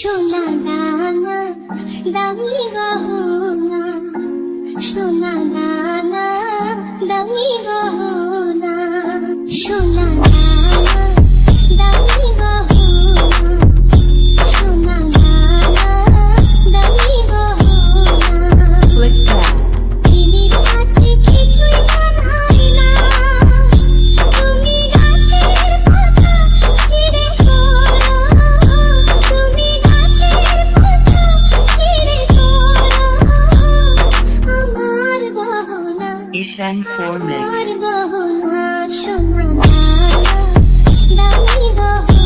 সোনা দানা দামি গহনা, সোনা দানা দামি গহনা, সোনা দানা দামি গহনা, সোনা দানা দামি গহনা। দিনের কাছে কিছুই মানায় না, তুমি গাছের পাতা ছিঁড়ে করো, তুমি গাছের পাতা ছিঁড়ে করো, আমার গহনা, Ishan 4 Mix. আমার গহনা, সোনা দানা দামি গহনা,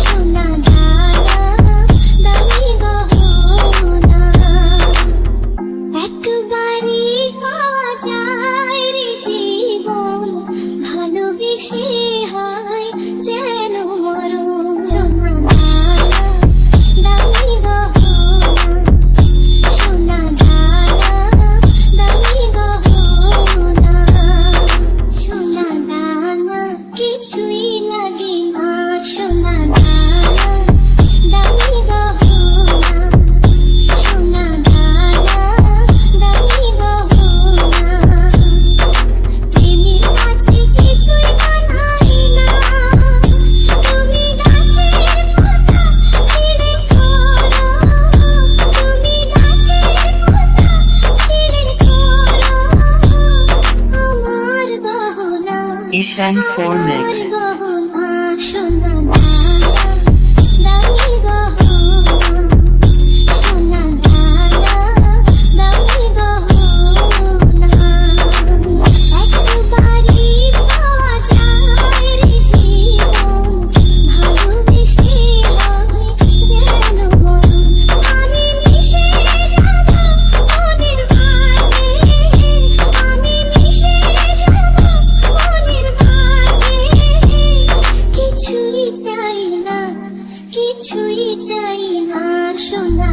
সোনা দানা দামি গহনা। একবারই পাওয়া যায় রে জীবন, ভালোবেসে হয় যেন মরণ। সোনা দানা দামি গহনা, সোনা দানা দামি গহনা, সোনা দানা কিছুই লাগে না, সোনা দানা দামি গহনা, সোনা দানা দামি গহনা। দিনের কাছে কিছুই মানায় না, তুমি গাছের পাতা ছিঁড়ে করো, তুমি গাছের পাতা ছিঁড়ে করো, আমার গহনা, Ishan 4 Mix. আমার গহনা, সোনা দানা দামি গহনা, সোনা দানা দামি গহনা। একবারই পাওয়া যায় রে জীবন, ভালোবেসে হয় যেন মরণ। আমি মিশে যাব মনের মাঝে, আমি মিশে যাব মনের মাঝে, কিছুই চাই না, কিছুই চাই না, সোনা